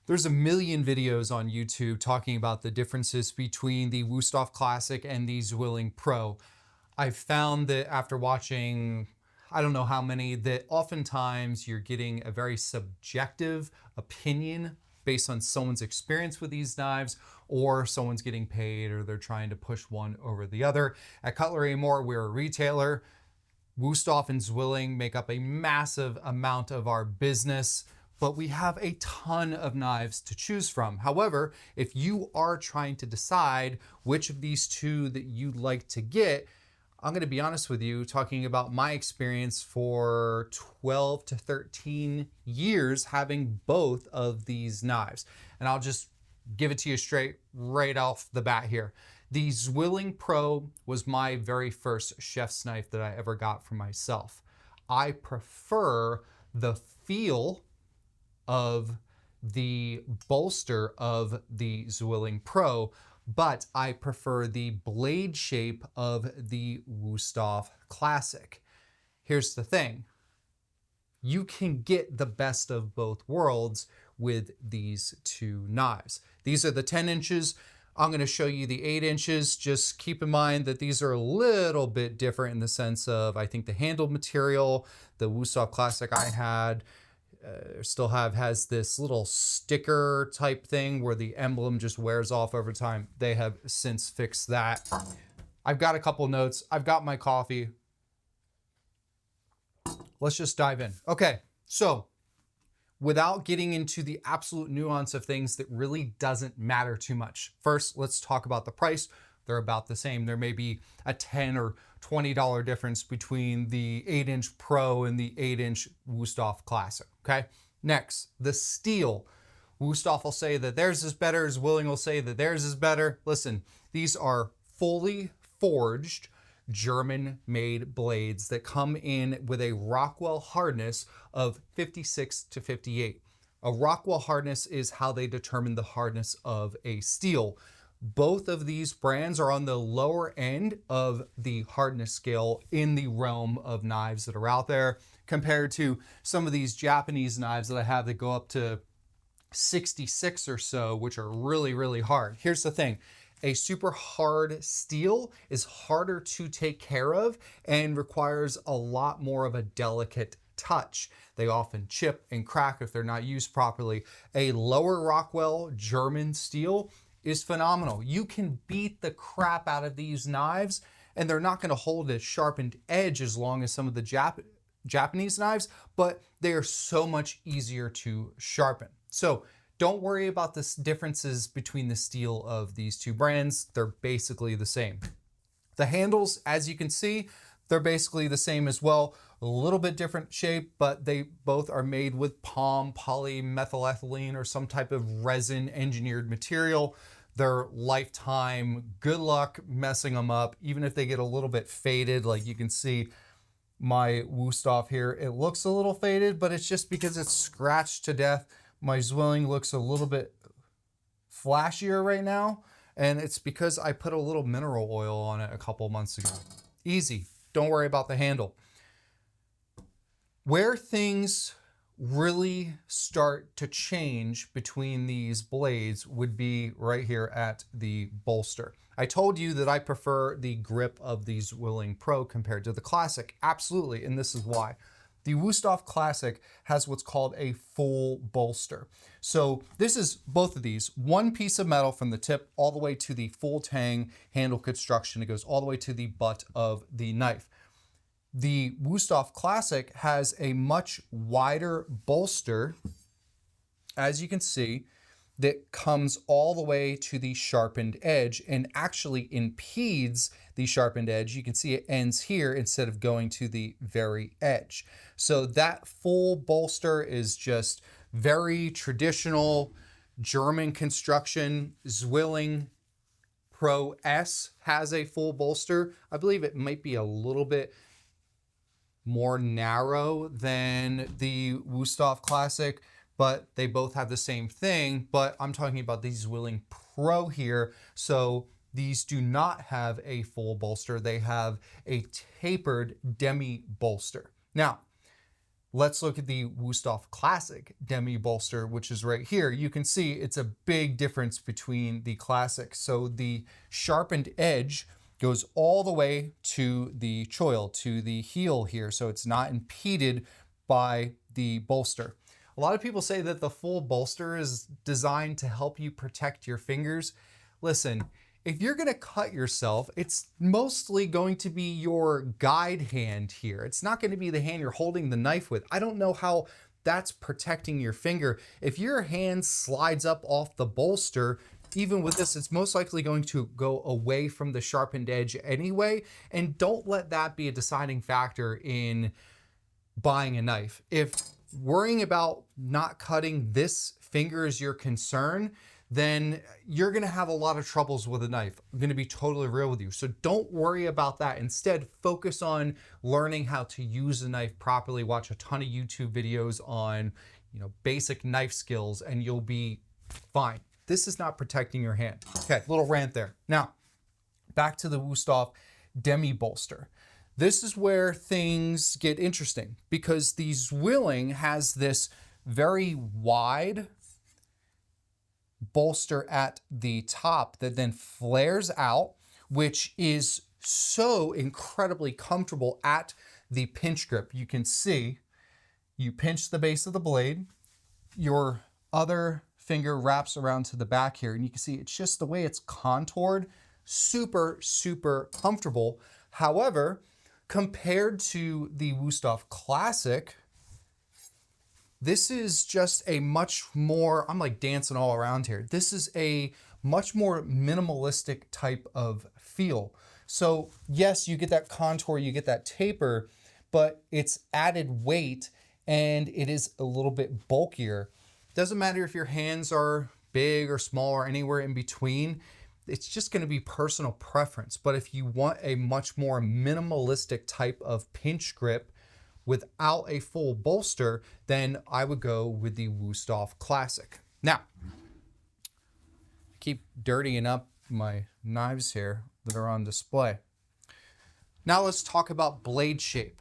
There's a million videos on YouTube talking about the differences between the Wüsthof Classic and the Zwilling Pro. I've found that after watching, I don't know how many, that oftentimes you're getting a very subjective opinion based on someone's experience with these knives, or someone's getting paid, or they're trying to push one over the other. At Cutlery More, we're a retailer. Wüsthof and Zwilling make up a massive amount of our business, but we have a ton of knives to choose from. However, if you are trying to decide which of these two that you'd like to get, I'm going to be honest with you, talking about my experience for 12 to 13 years having both of these knives. And I'll just give it to you straight right off the bat here. The Zwilling Pro was my very first chef's knife that I ever got for myself. I prefer the feel of the bolster of the Zwilling Pro, but I prefer the blade shape of the Wüsthof Classic. Here's the thing. You can get the best of both worlds with these two knives. These are the 10 inches. I'm going to show you the 8 inches. Just keep in mind that these are a little bit different in the sense of, I think the handle material, the Wüsthof Classic I had, still has this little sticker type thing where the emblem just wears off over time. They have since fixed that. I've got a couple notes. I've got my coffee. Let's just dive in. Okay, so without getting into the absolute nuance of things that really doesn't matter too much. First, let's talk about the price. They're about the same. There may be a $10 or $20 difference between the 8-inch Pro and the 8-inch Wüsthof Classic, okay? Next, the steel. Wüsthof will say that theirs is better, Zwilling will say that theirs is better. Listen, these are fully forged German-made blades that come in with a Rockwell hardness of 56 to 58. A Rockwell hardness is how they determine the hardness of a steel. Both of these brands are on the lower end of the hardness scale in the realm of knives that are out there, compared to some of these Japanese knives that I have that go up to 66 or so, which are really, really hard. Here's the thing. A super hard steel is harder to take care of and requires a lot more of a delicate touch. They often chip and crack if they're not used properly. A lower Rockwell German steel is phenomenal. You can beat the crap out of these knives and they're not going to hold a sharpened edge as long as some of the Japanese knives, but they are so much easier to sharpen. So don't worry about the differences between the steel of these two brands. They're basically the same. The handles, as you can see, they're basically the same as well. A little bit different shape, but they both are made with POM, polymethylethelene, or some type of resin engineered material. They're lifetime. Good luck messing them up, even if they get a little bit faded. Like you can see my Wüsthof here, it looks a little faded, but it's just because it's scratched to death. My Zwilling looks a little bit flashier right now, and it's because I put a little mineral oil on it a couple months ago. Easy. Don't worry about the handle. Where things really start to change between these blades would be right here at the bolster. I told you that I prefer the grip of the Zwilling Pro compared to the Classic. Absolutely, and this is why. The Wüsthof Classic has what's called a full bolster. So this is both of these, one piece of metal from the tip all the way to the full-tang handle construction. It goes all the way to the butt of the knife. The Wüsthof Classic has a much wider bolster, as you can see, that comes all the way to the sharpened edge and actually impedes the sharpened edge. You can see it ends here instead of going to the very edge. So that full bolster is just very traditional German construction. Zwilling Pro S has a full bolster. I believe it might be a little bit more narrow than the Wüsthof Classic, but they both have the same thing. But I'm talking about the Zwilling Pro here. So these do not have a full bolster. They have a tapered demi bolster. Now, Let's look at the Wüsthof Classic Demi Bolster, which is right here. You can see it's a big difference between the Classic. So the sharpened edge goes all the way to the choil, to the heel here. So it's not impeded by the bolster. A lot of people say that the full bolster is designed to help you protect your fingers. Listen, if you're gonna cut yourself, it's mostly going to be your guide hand here. It's not gonna be the hand you're holding the knife with. I don't know how that's protecting your finger. If your hand slides up off the bolster, even with this, it's most likely going to go away from the sharpened edge anyway. And don't let that be a deciding factor in buying a knife. If worrying about not cutting this finger is your concern, then you're gonna have a lot of troubles with a knife. I'm gonna be totally real with you. So don't worry about that. Instead, focus on learning how to use a knife properly. Watch a ton of YouTube videos on, basic knife skills, and you'll be fine. This is not protecting your hand. Okay, little rant there. Now, back to the Wüsthof Demi Bolster. This is where things get interesting because the Zwilling has this very wide bolster at the top that then flares out, which is so incredibly comfortable at the pinch grip. You can see, you pinch the base of the blade, your other finger wraps around to the back here, and you can see it's just the way it's contoured, super, super comfortable. However, compared to the Wüsthof Classic, this is just a much more, I'm like dancing all around here. This is a much more minimalistic type of feel. So yes, you get that contour, you get that taper, but it's added weight and it is a little bit bulkier. Doesn't matter if your hands are big or small or anywhere in between. It's just going to be personal preference. But if you want a much more minimalistic type of pinch grip without a full bolster, then I would go with the Wüsthof Classic. Now, I keep dirtying up my knives here that are on display. Now let's talk about blade shape.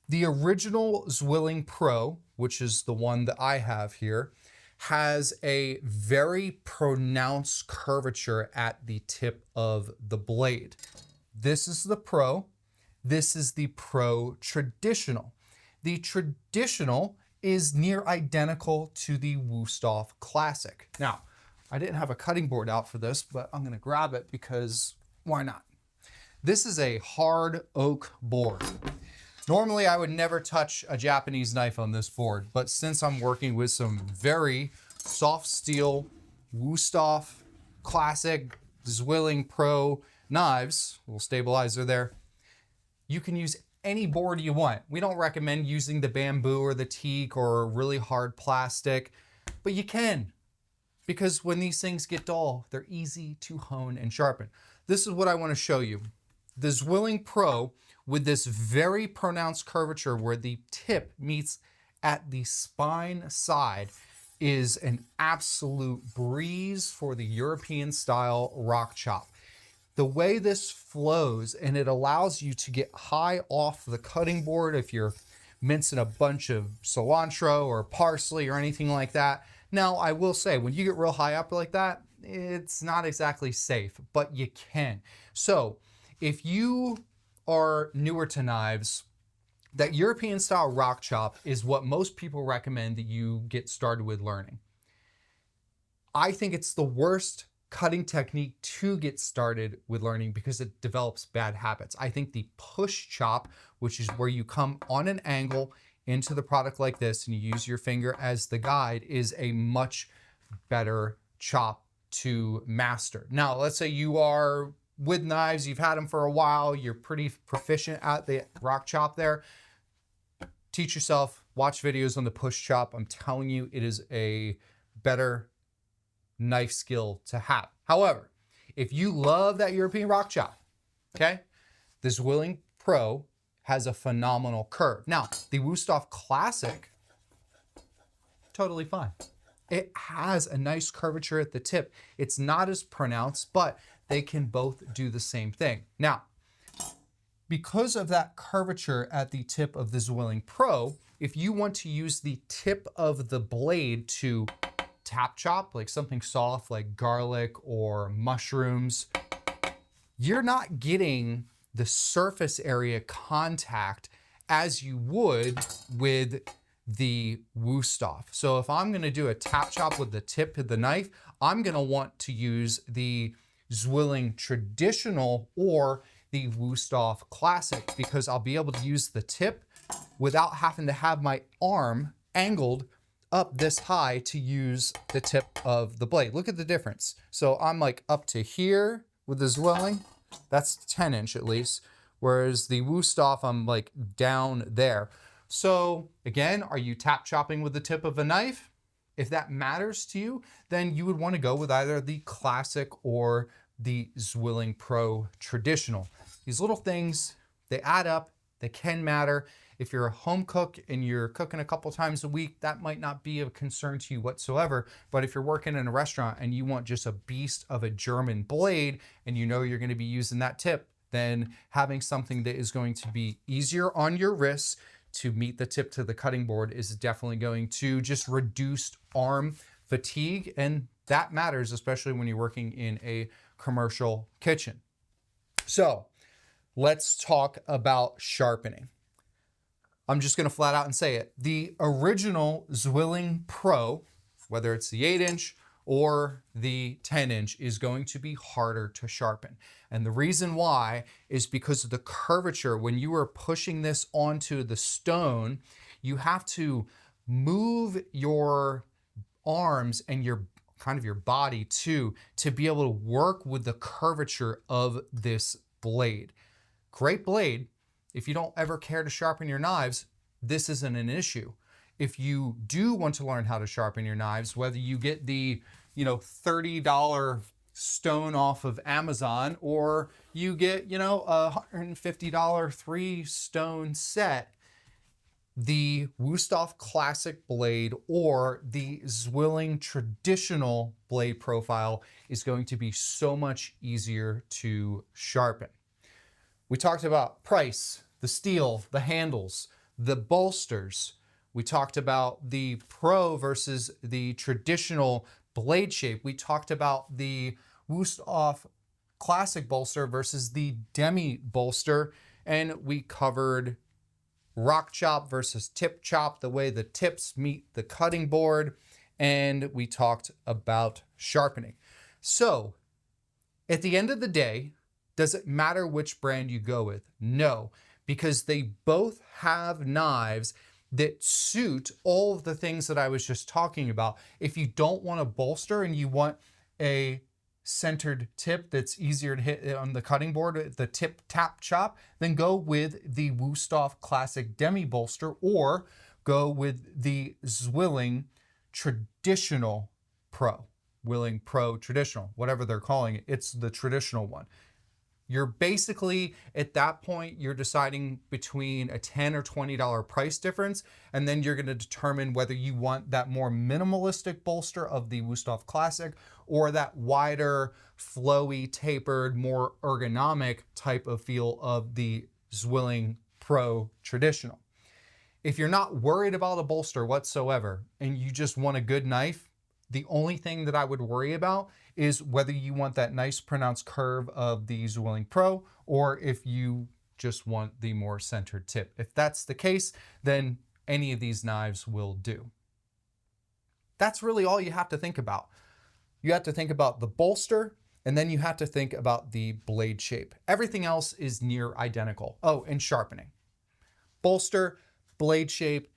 The original Zwilling Pro, which is the one that I have here, has a very pronounced curvature at the tip of the blade. This is the Pro. This is the Pro Traditional. The Traditional is near identical to the Wüsthof Classic. Now, I didn't have a cutting board out for this, but I'm gonna grab it because why not? This is a hard oak board. Normally, I would never touch a Japanese knife on this board, but since I'm working with some very soft steel Wüsthof Classic Zwilling Pro knives, little stabilizer there, you can use any board you want. We don't recommend using the bamboo or the teak or really hard plastic, but you can, because when these things get dull, they're easy to hone and sharpen. This is what I want to show you. The Zwilling Pro with this very pronounced curvature where the tip meets at the spine side is an absolute breeze for the European style rock chop. The way this flows, and it allows you to get high off the cutting board if you're mincing a bunch of cilantro or parsley or anything like that. Now, I will say, when you get real high up like that, it's not exactly safe, but you can. So if you are newer to knives, that European style rock chop is what most people recommend that you get started with learning. I think it's the worst cutting technique to get started with learning because it develops bad habits. I think the push chop, which is where you come on an angle into the product like this and you use your finger as the guide, is a much better chop to master. Now, let's say you are with knives, you've had them for a while, you're pretty proficient at the rock chop there. Teach yourself, watch videos on the push chop. I'm telling you, it is a better knife skill to have. However, if you love that European rock chop, okay, the Zwilling Pro has a phenomenal curve. Now, the Wüsthof Classic, totally fine. It has a nice curvature at the tip. It's not as pronounced, but they can both do the same thing. Now, because of that curvature at the tip of the Zwilling Pro, if you want to use the tip of the blade to tap chop, like something soft like garlic or mushrooms, you're not getting the surface area contact as you would with the Wüsthof. So if I'm gonna do a tap chop with the tip of the knife, I'm gonna want to use the Zwilling Traditional or the Wüsthof Classic, because I'll be able to use the tip without having to have my arm angled up this high to use the tip of the blade. Look at the difference. So I'm like up to here with the Zwilling, that's 10" at least, whereas the Wüsthof, I'm like down there. So again, are you tap chopping with the tip of a knife? If that matters to you, then you would want to go with either the Classic or the Zwilling Pro Traditional. These little things, they add up, they can matter. If you're a home cook and you're cooking a couple times a week, that might not be a concern to you whatsoever. But if you're working in a restaurant and you want just a beast of a German blade and you know you're going to be using that tip, then having something that is going to be easier on your wrists to meet the tip to the cutting board is definitely going to just reduce arm fatigue. And that matters, especially when you're working in a commercial kitchen. So let's talk about sharpening. I'm just gonna flat out and say it. The original Zwilling Pro, whether it's the 8" or the 10" is going to be harder to sharpen. And the reason why is because of the curvature. When you are pushing this onto the stone, you have to move your arms and your kind of your body too, to be able to work with the curvature of this blade. Great blade. If you don't ever care to sharpen your knives, this isn't an issue. If you do want to learn how to sharpen your knives, whether you get the, $30 stone off of Amazon, or you get, a $150 3-stone set, the Wüsthof Classic blade or the Zwilling Traditional blade profile is going to be so much easier to sharpen. We talked about price, the steel, the handles, the bolsters. We talked about the Pro versus the traditional blade shape. We talked about the Wüsthof Classic bolster versus the Demi bolster. And we covered rock chop versus tip chop, the way the tips meet the cutting board. And we talked about sharpening. So at the end of the day, does it matter which brand you go with? No, because they both have knives that suit all of the things that I was just talking about. If you don't want a bolster and you want a centered tip that's easier to hit on the cutting board, the tip tap chop, then go with the Wüsthof Classic Demi bolster or go with the Zwilling Traditional Pro. Zwilling Pro Traditional, whatever they're calling it, it's the traditional one. You're basically, at that point, you're deciding between a $10 or $20 price difference, and then you're gonna determine whether you want that more minimalistic bolster of the Wüsthof Classic or that wider, flowy, tapered, more ergonomic type of feel of the Zwilling Pro Traditional. If you're not worried about a bolster whatsoever and you just want a good knife, the only thing that I would worry about is whether you want that nice pronounced curve of the Zwilling Pro or if you just want the more centered tip. If that's the case, then any of these knives will do. That's really all you have to think about. You have to think about the bolster, and then you have to think about the blade shape. Everything else is near identical. Oh, and sharpening. Bolster, blade shape,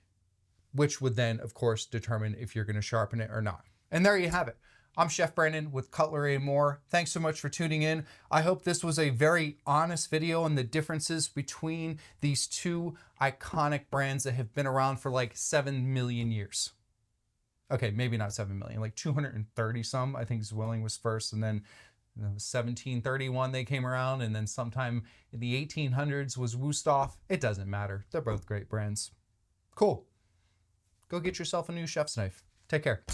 which would then, of course, determine if you're going to sharpen it or not. And there you have it. I'm Chef Brandon with Cutlery and More. Thanks so much for tuning in. I hope this was a very honest video on the differences between these two iconic brands that have been around for like 7 million years. Okay, maybe not 7 million, like 230 some. I think Zwilling was first, and then 1731 they came around, and then sometime in the 1800s was Wüsthof. It doesn't matter. They're both great brands. Cool. Go get yourself a new chef's knife. Take care.